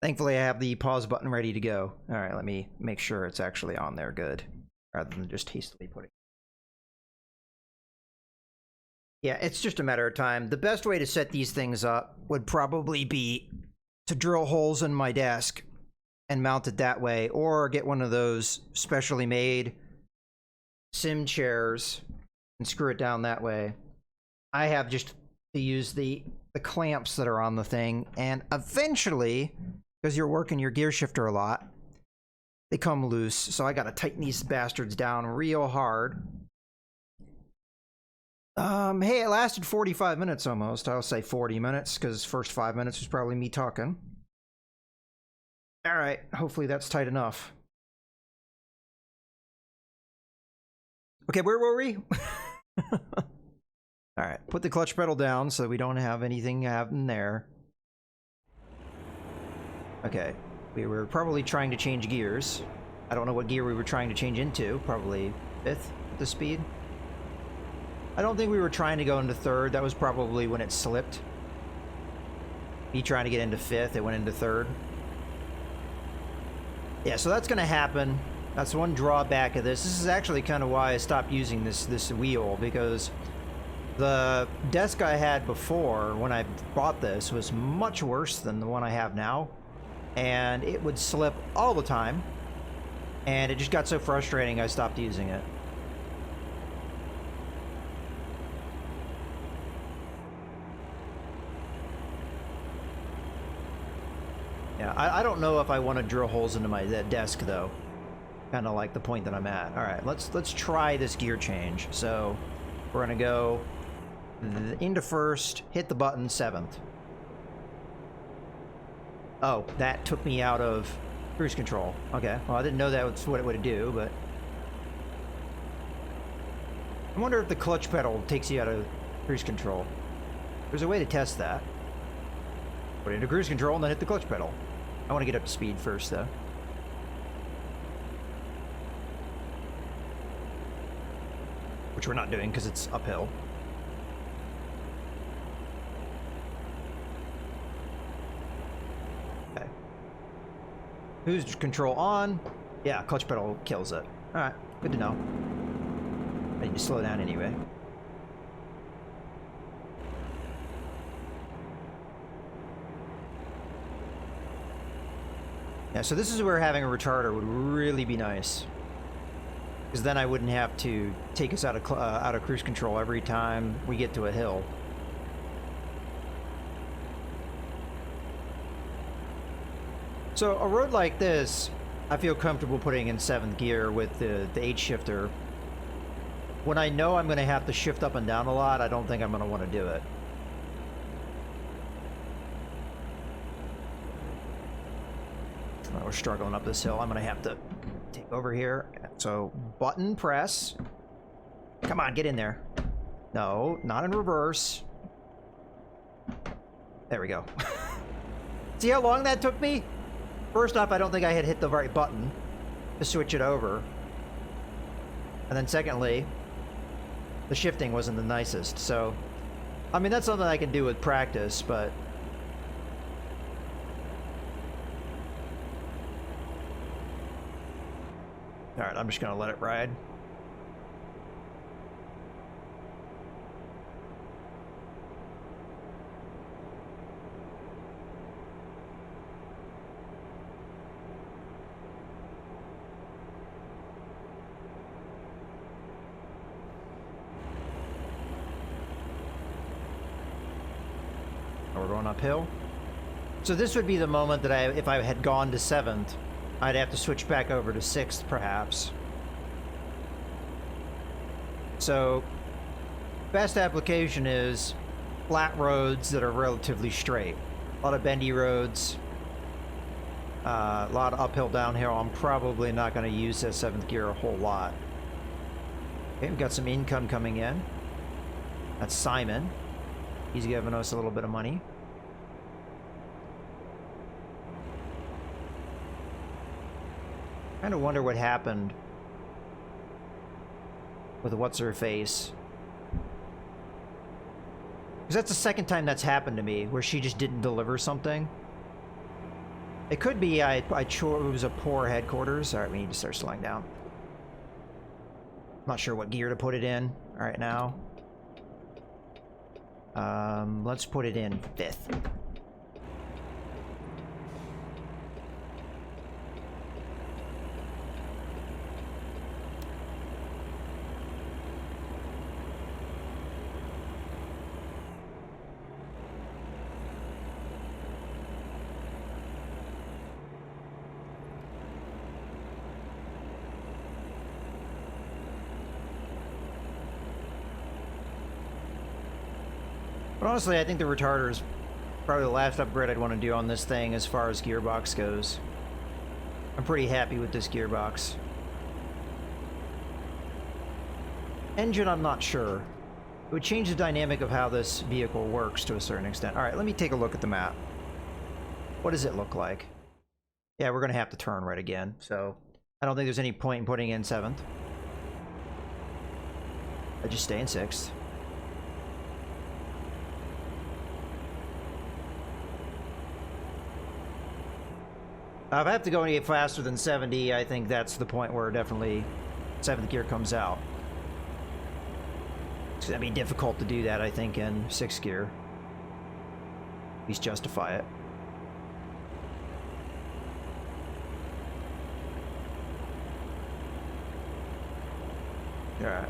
Thankfully, I have the pause button ready to go. All right, let me make sure it's actually on there good, rather than just hastily putting it. Yeah, it's just a matter of time. The best way to set these things up would probably be to drill holes in my desk and mount it that way, or get one of those specially made sim chairs and screw it down that way. I have just to use the clamps that are on the thing, and eventually, because you're working your gear shifter a lot, they come loose, so I gotta tighten these bastards down real hard. Hey, it lasted 45 minutes almost. I'll say 40 minutes, because first 5 minutes was probably me talking. Alright, hopefully that's tight enough. Okay, where were we? Alright, put the clutch pedal down so we don't have anything happen there. Okay, we were probably trying to change gears. I don't know what gear we were trying to change into. Probably 5th at the speed. I don't think we were trying to go into 3rd. That was probably when it slipped. Me trying to get into 5th, it went into 3rd. Yeah, so that's going to happen. That's one drawback of this. This is actually kind of why I stopped using this wheel, because The desk I had before, when I bought this, was much worse than the one I have now. And it would slip all the time. And it just got so frustrating, I stopped using it. Yeah, I don't know if I want to drill holes into my desk, though. Kind of like the point that I'm at. All right, let's try this gear change. So we're gonna go into first, hit the button, 7th. Oh, that took me out of cruise control. Okay, well, I didn't know that was what it would do, but I wonder if the clutch pedal takes you out of cruise control. There's a way to test that. Put it into cruise control and then hit the clutch pedal. I want to get up to speed first, though. Which we're not doing because it's uphill. Okay. Cruise control on. Yeah, clutch pedal kills it. Alright, good to know. I need to slow down anyway. Yeah, so this is where having a retarder would really be nice. Because then I wouldn't have to take us out of cruise control every time we get to a hill. So a road like this, I feel comfortable putting in 7th gear with the H shifter. When I know I'm going to have to shift up and down a lot, I don't think I'm going to want to do it. We're struggling up this hill. I'm going to have to take over here. So, button press. Come on, get in there. No, not in reverse. There we go. See how long that took me? First off, I don't think I had hit the right button to switch it over. And then secondly, the shifting wasn't the nicest. So, I mean, that's something I can do with practice, but alright, I'm just gonna let it ride. We're going uphill. So this would be the moment that if I had gone to 7th, I'd have to switch back over to 6th, perhaps. So, best application is flat roads that are relatively straight. A lot of bendy roads, a lot of uphill, downhill. I'm probably not going to use that 7th gear a whole lot. Okay, we've got some income coming in. That's Simon. He's giving us a little bit of money. I kind of wonder what happened with what's-her-face. Because that's the second time that's happened to me, where she just didn't deliver something. It could be it was a poor headquarters. Alright, we need to start slowing down. Not sure what gear to put it in right now. Let's put it in 5th. But honestly, I think the retarder is probably the last upgrade I'd want to do on this thing as far as gearbox goes. I'm pretty happy with this gearbox. Engine, I'm not sure. It would change the dynamic of how this vehicle works to a certain extent. Alright, let me take a look at the map. What does it look like? Yeah, we're going to have to turn right again, so I don't think there's any point in putting in 7th. I just stay in 6th. If I have to go any faster than 70, I think that's the point where definitely 7th gear comes out. It's gonna be difficult to do that, I think, in 6th gear. At least justify it. Alright.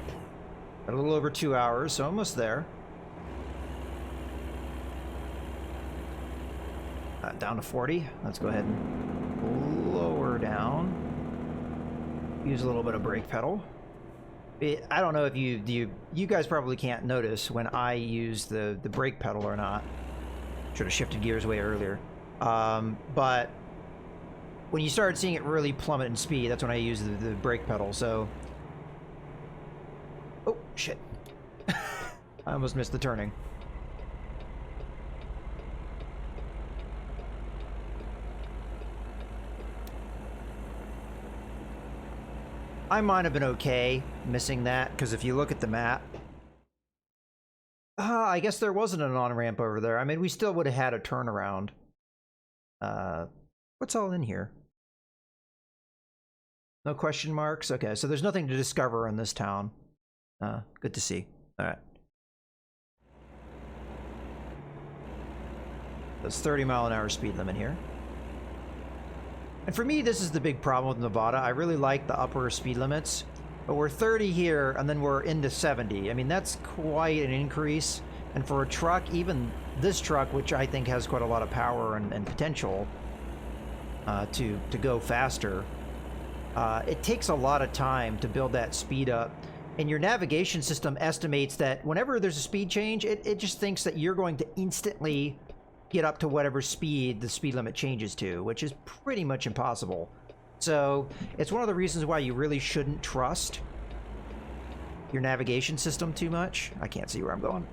Got a little over 2 hours, so almost there. Down to 40. Let's go ahead and lower down. Use a little bit of brake pedal. I don't know if you guys probably can't notice when I use the brake pedal or not. Should have shifted gears way earlier. But when you started seeing it really plummet in speed, that's when I use the brake pedal. So, oh shit! I almost missed the turning. I might have been okay missing that, because if you look at the map, I guess there wasn't an on-ramp over there. I mean, we still would have had a turnaround. What's all in here? No question marks? Okay, so there's nothing to discover in this town. Good to see. Alright. There's 30-mile-an-hour speed limit here. And for me, this is the big problem with Nevada. I really like the upper speed limits, but we're 30 here, and then we're into 70. I mean, that's quite an increase. And for a truck, even this truck, which I think has quite a lot of power and potential to go faster, it takes a lot of time to build that speed up. And your navigation system estimates that whenever there's a speed change, it just thinks that you're going to instantly get up to whatever speed the speed limit changes to, which is pretty much impossible. So it's one of the reasons why you really shouldn't trust your navigation system too much. I can't see where I'm going.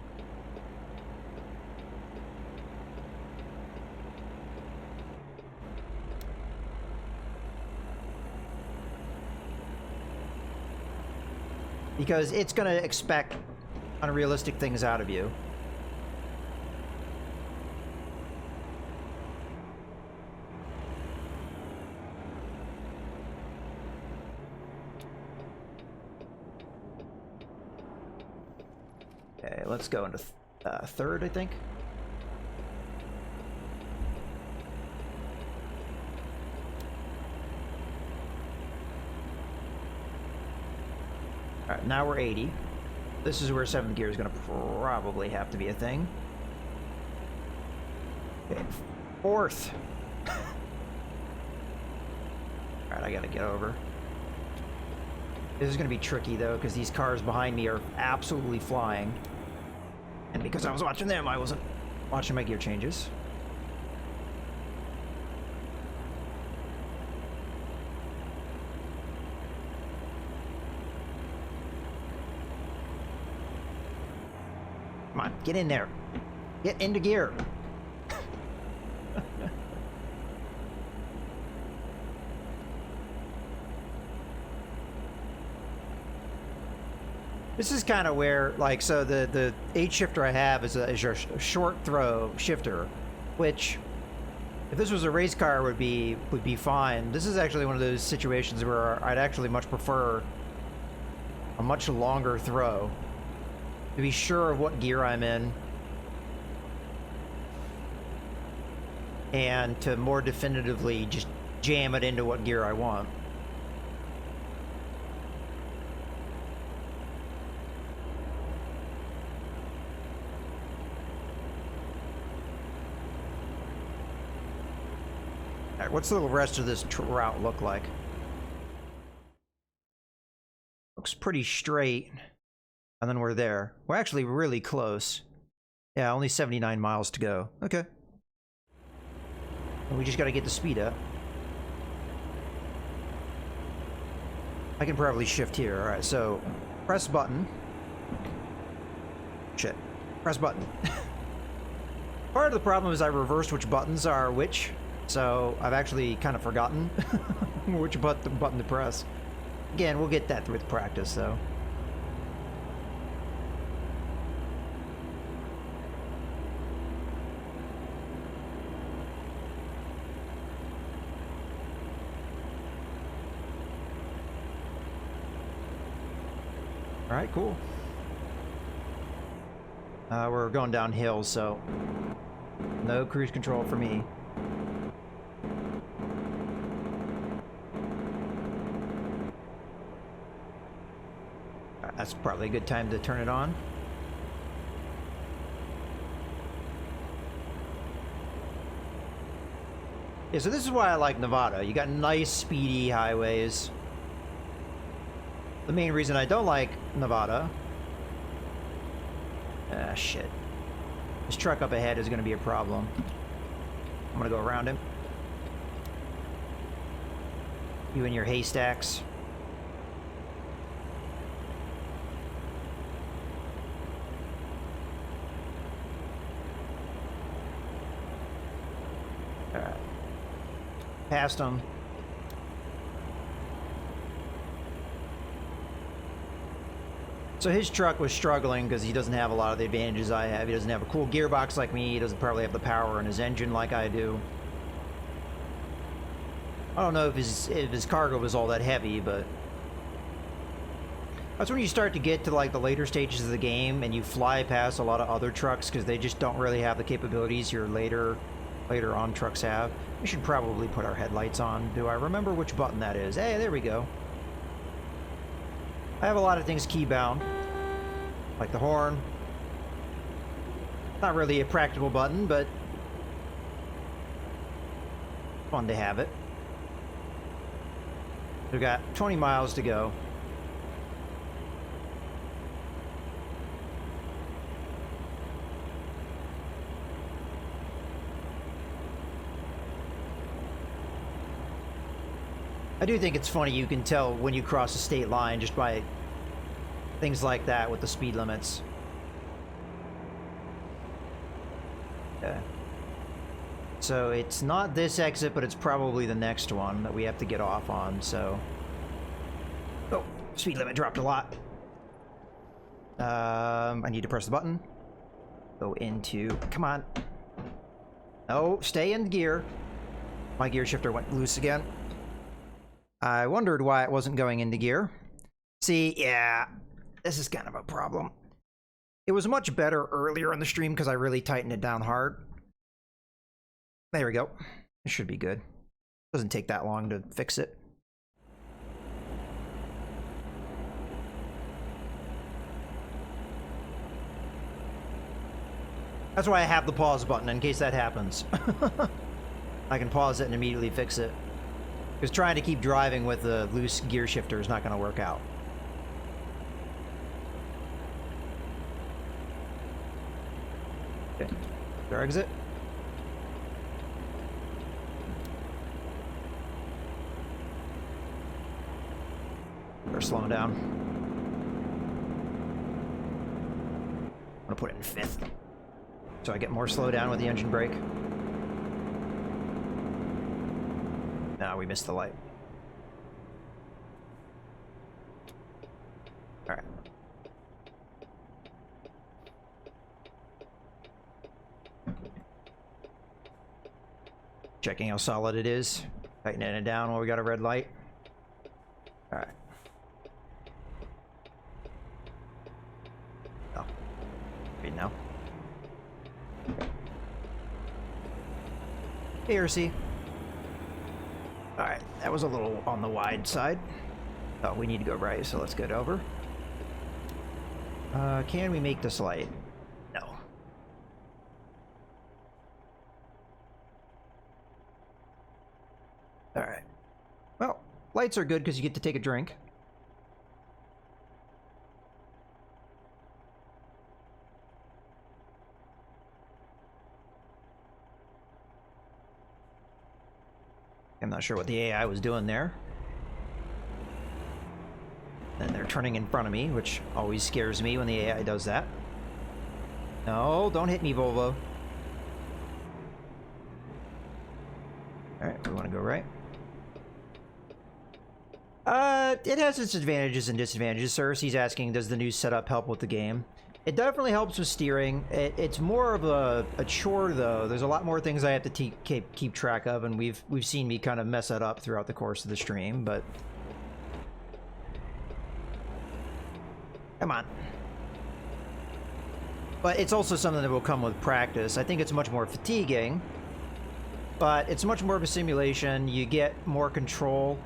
Because it's going to expect unrealistic things out of you. Okay, let's go into 3rd, I think. Alright, now we're 80. This is where 7th gear is going to probably have to be a thing. Okay, 4th. Alright, I gotta get over. This is going to be tricky, though, because these cars behind me are absolutely flying. And because I was watching them, I wasn't watching my gear changes. Come on, get in there. Get into gear. This is kind of where, like, so the 8 shifter I have is a short throw shifter, which, if this was a race car, would be fine. This is actually one of those situations where I'd actually much prefer a much longer throw to be sure of what gear I'm in and to more definitively just jam it into what gear I want. Alright, what's the rest of this route look like? Looks pretty straight. And then we're there. We're actually really close. Yeah, only 79 miles to go. Okay. And we just gotta get the speed up. I can probably shift here. Alright, so press button. Shit. Press button. Part of the problem is I reversed which buttons are which. So I've actually kind of forgotten which button to press. Again, we'll get that with practice, though. All right, cool. We're going downhill, so no cruise control for me. That's probably a good time to turn it on. Yeah, so this is why I like Nevada. You got nice, speedy highways. The main reason I don't like Nevada... Ah, shit. This truck up ahead is going to be a problem. I'm going to go around him. You and your haystacks. Alright. Passed him. So his truck was struggling because he doesn't have a lot of the advantages I have. He doesn't have a cool gearbox like me. He doesn't probably have the power in his engine like I do. I don't know if his cargo was all that heavy, but that's when you start to get to like the later stages of the game and you fly past a lot of other trucks because they just don't really have the capabilities your later on trucks have. We should probably put our headlights on. Do I remember which button that is? Hey, there we go. I have a lot of things key-bound, like the horn. Not really a practical button, but fun to have it. We've got 20 miles to go. I do think it's funny you can tell when you cross a state line just by things like that with the speed limits. Okay. So it's not this exit, but it's probably the next one that we have to get off on, so... Oh, speed limit dropped a lot. I need to press the button. Go into... Come on. No, stay in gear. My gear shifter went loose again. I wondered why it wasn't going into gear. See, yeah, this is kind of a problem. It was much better earlier in the stream because I really tightened it down hard. There we go. It should be good. Doesn't take that long to fix it. That's why I have the pause button in case that happens. I can pause it and immediately fix it. Because trying to keep driving with a loose gear shifter is not going to work out. Okay. Our exit. They're slowing down. I'm going to put it in 5th. So I get more slowdown with the engine brake. No, we missed the light. Alright. Checking how solid it is. Tightening it down while we got a red light. Alright. Oh. Read now. ARC. Alright, that was a little on the wide side. Oh, we need to go right, so let's get over. Can we make this light? No. Alright. Well, lights are good because you get to take a drink. I'm not sure what the AI was doing there. Then they're turning in front of me, which always scares me when the AI does that. No, don't hit me, Volvo. Alright, we want to go right. It has its advantages and disadvantages. Cersei's asking, does the new setup help with the game? It definitely helps with steering. It's more of a chore, though. There's a lot more things I have to keep track of, and we've seen me kind of mess that up throughout the course of the stream, but... Come on. But it's also something that will come with practice. I think it's much more fatiguing, but it's much more of a simulation. You get more control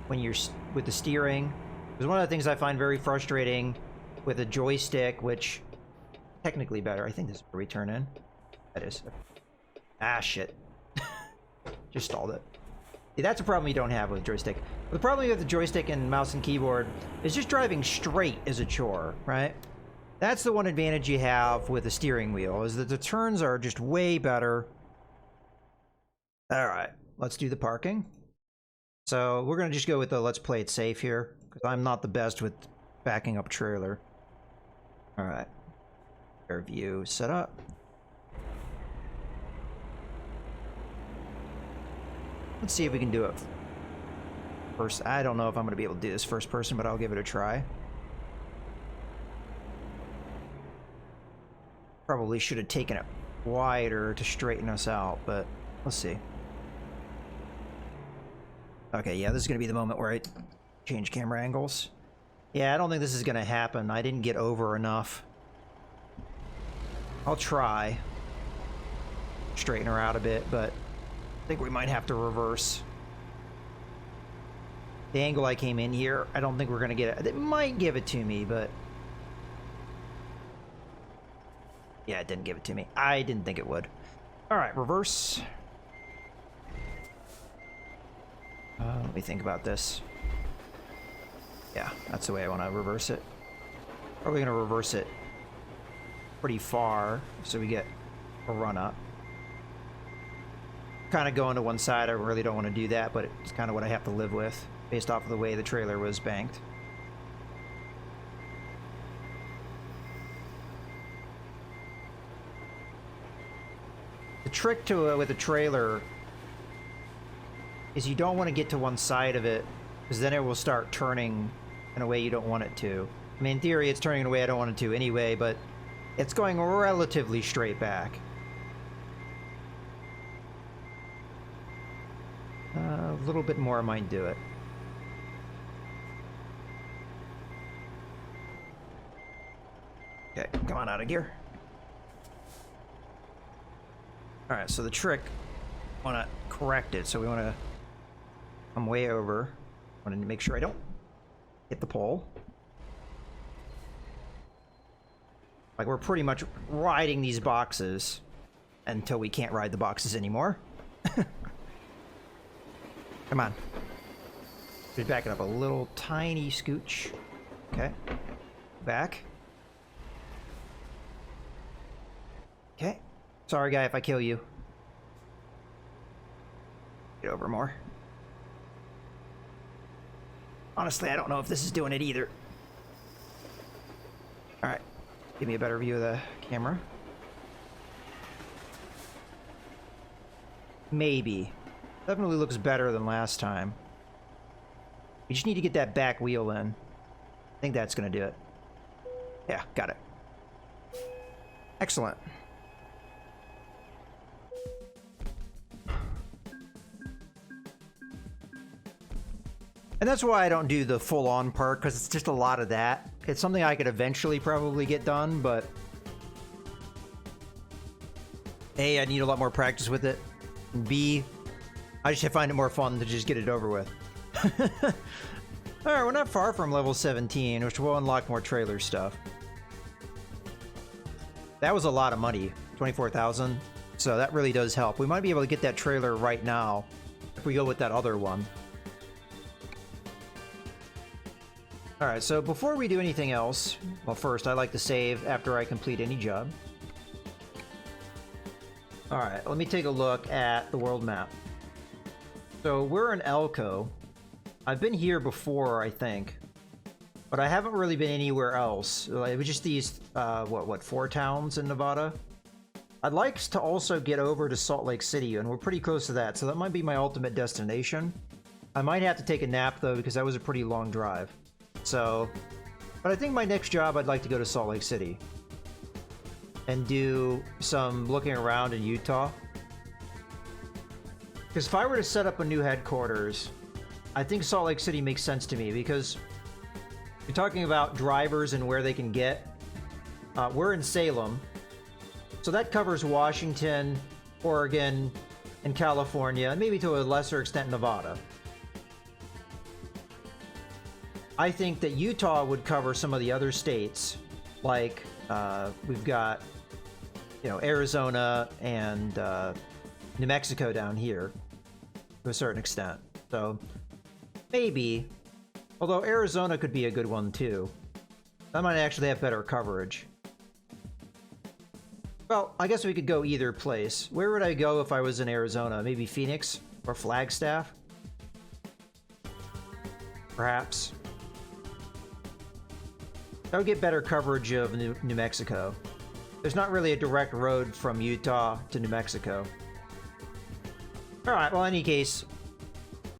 when you're with the steering. Because one of the things I find very frustrating with a joystick, which technically better. I think this is where we turn in. That is. Ah, shit. Just stalled it. See, that's a problem you don't have with a joystick. But the problem with the joystick and mouse and keyboard is just driving straight is a chore, right? That's the one advantage you have with the steering wheel, is that the turns are just way better. All right, let's do the parking. So we're going to just go with the let's play it safe here, because I'm not the best with backing up trailer. All right. Air view set up. Let's see if we can do it first. I don't know if I'm going to be able to do this first person, but I'll give it a try. Probably should have taken it wider to straighten us out, but let's see. Okay, yeah, this is going to be the moment where I change camera angles. Yeah, I don't think this is going to happen. I didn't get over enough. I'll try. Straighten her out a bit, but I think we might have to reverse. The angle I came in here, I don't think we're going to get it. It might give it to me, but... yeah, it didn't give it to me. I didn't think it would. Alright, reverse. Let me think about this. Yeah, that's the way I want to reverse it. Probably going to reverse it pretty far, so we get a run up. Kind of going to one side. I really don't want to do that, but it's kind of what I have to live with, based off of the way the trailer was banked. The trick to with a trailer is you don't want to get to one side of it, because then it will start turning in a way you don't want it to. I mean, in theory, it's turning in a way I don't want it to anyway, but it's going relatively straight back. A little bit more might do it. Okay, come on out of gear. Alright, so the trick, I want to correct it, so we want to come way over. I want to make sure I don't hit the pole. Like, we're pretty much riding these boxes until we can't ride the boxes anymore. Come on. Just back it up a little tiny scooch. Okay. Back. Okay. Sorry, guy, if I kill you. Get over more. Honestly, I don't know if this is doing it either. Alright. Give me a better view of the camera. Maybe. Definitely looks better than last time. We just need to get that back wheel in. I think that's going to do it. Yeah, got it. Excellent. And that's why I don't do the full-on part, because it's just a lot of that. It's something I could eventually probably get done, but... A, I need a lot more practice with it. And B, I just find it more fun to just get it over with. Alright, we're not far from level 17, which will unlock more trailer stuff. That was a lot of money. 24,000. So that really does help. We might be able to get that trailer right now if we go with that other one. Alright, so before we do anything else, well, first, I like to save after I complete any job. Alright, let me take a look at the world map. So, we're in Elko. I've been here before, I think. But I haven't really been anywhere else. It was just these, what, 4 towns in Nevada? I'd like to also get over to Salt Lake City, and we're pretty close to that, so that might be my ultimate destination. I might have to take a nap, though, because that was a pretty long drive. So, but I think my next job, I'd like to go to Salt Lake City and do some looking around in Utah. Because if I were to set up a new headquarters, I think Salt Lake City makes sense to me, because you're talking about drivers and where they can get. We're in Salem, So that covers Washington, Oregon, and California, and maybe to a lesser extent Nevada. I think that Utah would cover some of the other states, like we've got, Arizona and New Mexico down here to a certain extent. So maybe, although Arizona could be a good one too. That might actually have better coverage. Well, I guess we could go either place. Where would I go if I was in Arizona? Maybe Phoenix or Flagstaff? Perhaps. That would get better coverage of New Mexico. There's not really a direct road from Utah to New Mexico. Alright, well, in any case,